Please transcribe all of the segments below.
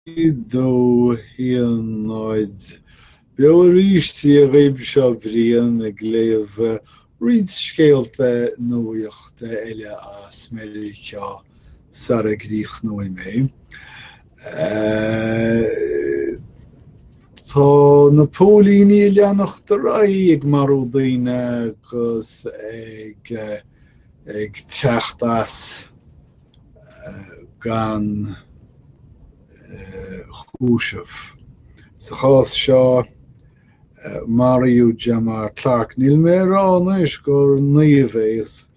dó híanoid beríistí a réib seo bríon ag léamh riad scéalta nuíochta eile as Meiriceá sa a gríoch nó mé. Tá na pólíní leannach do ra ag marú daoine agus ag techt as gan chúisih. Sa chás seo Mariú Gemar Clark níl mé rán is gur naomh is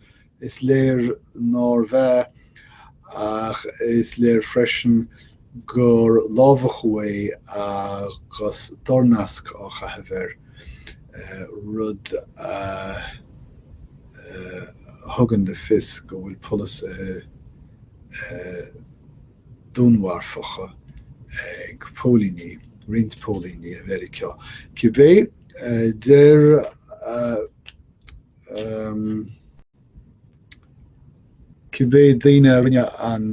léir nóir bheith ach is léir freisin gur lámhachadh agus dornasc á chathair rud thugann de fis go bhfuil polas dúnmharfacha ag pólíní, rint pólíní a Meiriceá. Cibé déir cibé daoine rinne an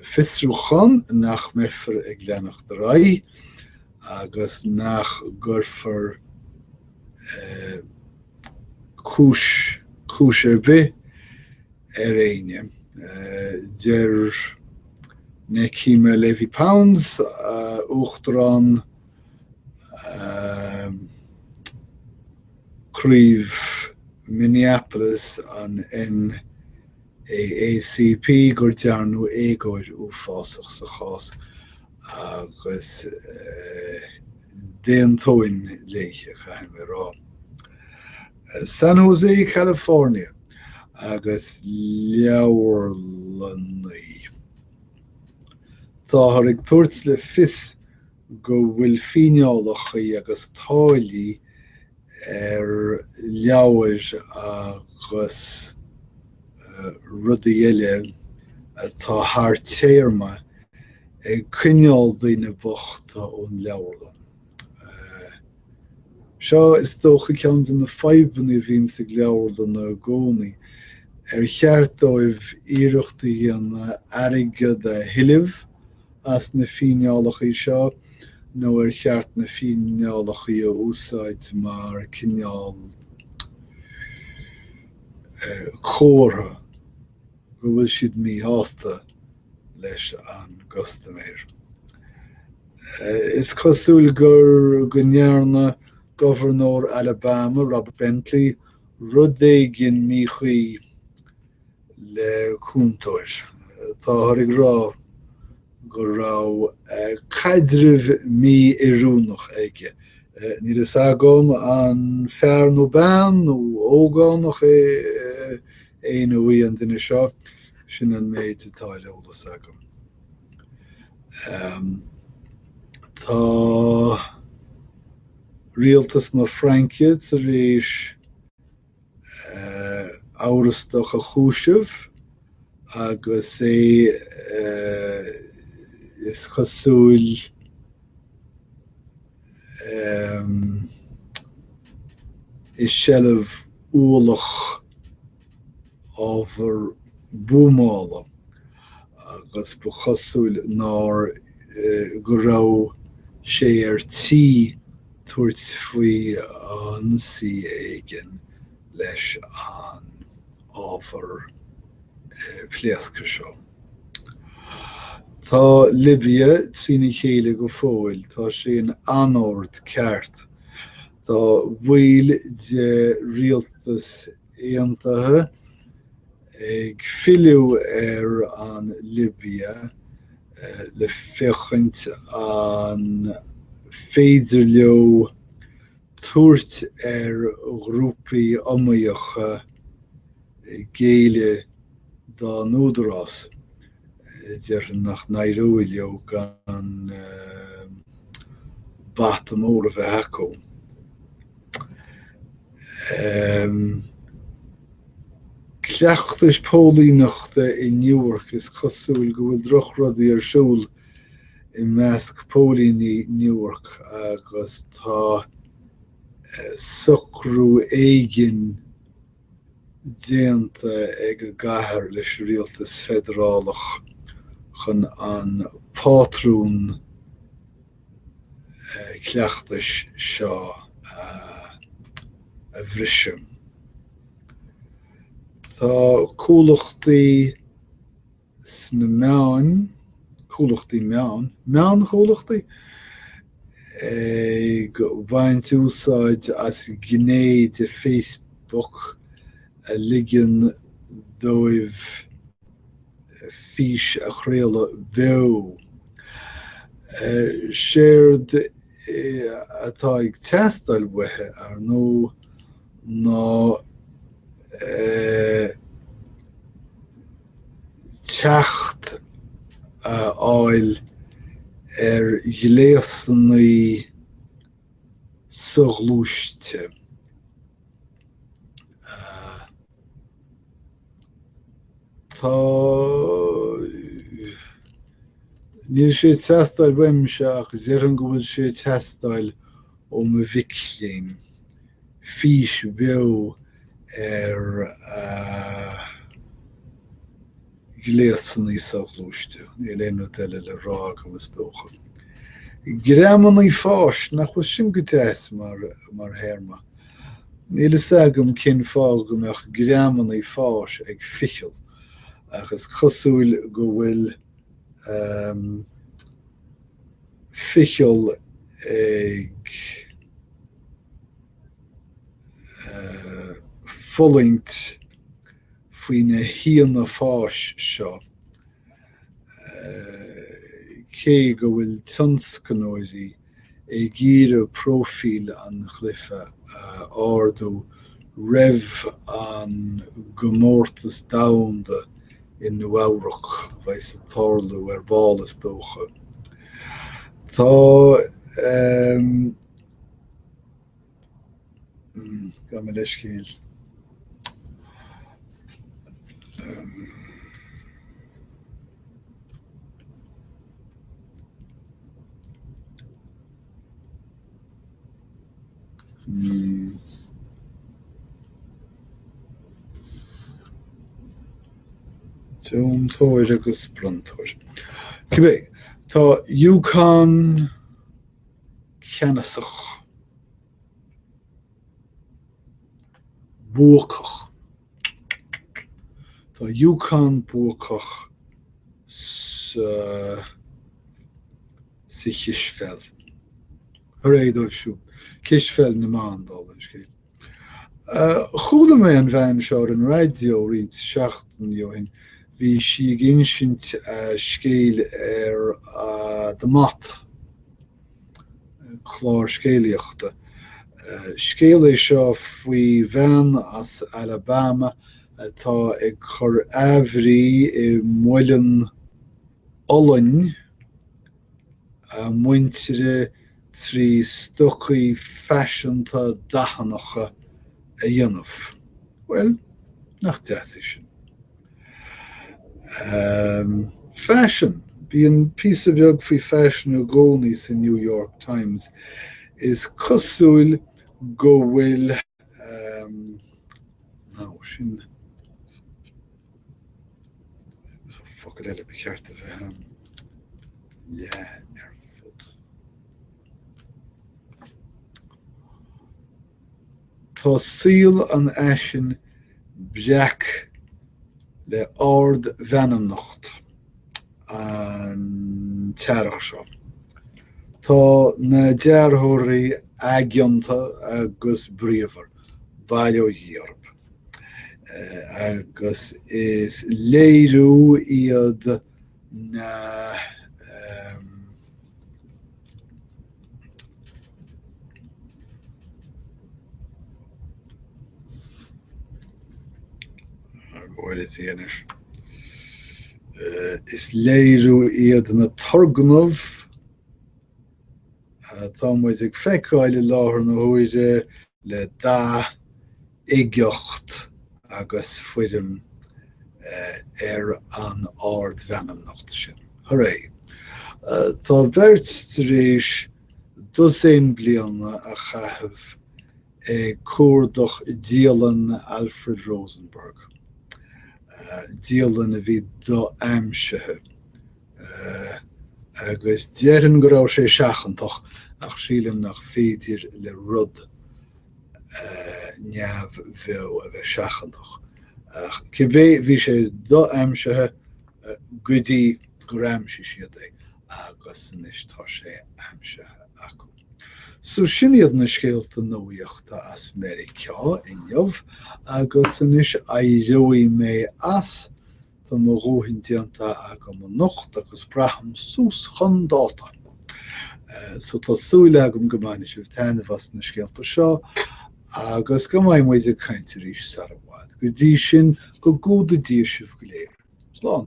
fisrúchan nach mefar ag leannach do ra agus nach gurfar cúis ar bith aine. Déir necíime Levy Pounds uachtarán críomh Minneapolis an NAACP gur dearnú éagóir fásach sa chás agus déan tóin léiche chaimime rá. San José, California agus Leabharlainn. Tá ag tuairt le fis go bhfuil fíneálachaí agus táillí leabhair agus rudaí eile tá thar téarma ag cineál daoine bochta ón Leabharlainn. Seo is dócha ceann na feibanna bhíonn sa Leabharlainn a gcónaí cheartdóibh iireachtaí an airige de hiilimh as na fíneálachaí seo nó cheart na fíneálachaí a úsáid mar cineál chóra go bhfuil siad mí hásta leis an gostaméir. Is cosúil gur go ndearna Governor Alabama Robert Bentley rud éigin mí chuí le cúntóir. Tá ag rá go rá caidrimh mí iarúnach aige. Ní is agam an fear nó ban nó ógánach éana bhuí an duine seo sin an méid atáile ólas agam. Tá rialtas na Francia tar éis áras a chúisih agus is chosúil is sellh úlach ábhar búmála agus bu chosúil ná go rá sé ar tí tuairt faoi an si éigen leis an ábhar pléasca seo. Tá Libia trína chéile go fóil, tá sé an anord ceart. Tá bhuail de rialtas éantaithe ag filiú an Libia le féchaint an féidir leo tuairt grúpaí iomaíocha géile dá núdarás deir nach Nairobi leo gan bata mór a bheith acu. Cleachtais pólíneachta i Newark is cosúil go bhfuil drochrodí ar siúl i measc pólíní Newark agus tá socrú éigin déanta ag a gcathair leis rialtas federálach chun an pátrún cleachtais seo a bhriseam. Tá cúlachtaí sna meáin, cúlachtaí meán cúlachtaí, go bhaint úsáid as gné de Facebook a ligean dóibh fís a chréile beo. Séird atá ag teastáil withe ar nó ná teacht áil ar gléasannaí soglúiste. Tá níl sé teastáil weimse ach dearan go bhfuil sé teastáil ó mo bhicléin. Fís beo ar gléasannaí soglúiste. Níl éonú deile le rá go dócha. Gréamanaí fás nach bhfuil sin go teas mar théarma. Níl is agam cinn fágam ach gréamanaí fás ag fichiil agus cosúil go bhfuil fichiil ag folingt faoine híana fás seo. Cé go bhfuil tionscanóirí ag gíre prófíl an chluife ardú raibh an gomórtas damhanda in nuamhrach bheith sa tarlú ar bálas dócha. Tá ga me leis céil. Tóir agus brontóir. Cibé, tá Yukon cheanasach, buachach. Tá Yukon buachach sa Chisfell. Hooray dóibh siú. Chisfell na man dal is cé. Chúla mé an bhean seo an radio rint seachtain johin. Bhí si ginsint scéal ar de mat, chlár scéalaíochta. Scéal é seo faoi bhean as Alabama atá ag chur éibrií I mhuileann Ollainn a muintere trí stochaí fashionanta dachanacha a dhéanamh. Well, nach deas é sin. Fashion, being piece of jug for fashion o gonies in New York Times is cosúil go will no sin fuck it eile becheart of yeah Tá síl an aisin beach le ard bheanamnacht an tearach seo. Tá na dearthirí agianta agus bríomhar bailú dhearb. Agus is léirú iad na is léirú iad na torgnamh tá muid ag feiceáil láthair na huaire le dá igiocht agus fuidim ar an ard bheanamnacht sin. Hooray. Tá beirt tar éis dosaon bliana a chaithimh cuardach díalan Alfred Rosenberg. Díalan a bhí do aimsithe agus déan go raibh sé seachantach ach sílim nach féidir le rud neamh bheith a bheith seachantach. Cibé bhí sé do aimsethe goidí go raimse siad é agus inis tá sé aimsethe acu. So sin iad na scéalta nuaíochta as Meiriceá inniuh agus inis éireoí mé as tá mo rúthain dianta aga mo nocht agus braham sús chundáta. So tá súile agam go mbeidh sibh tainmh as na scéalta seo agus go mbeidh muid a cainte arís sa bhád. Go dtí sin go gúda díobh sibh go léir. Slán.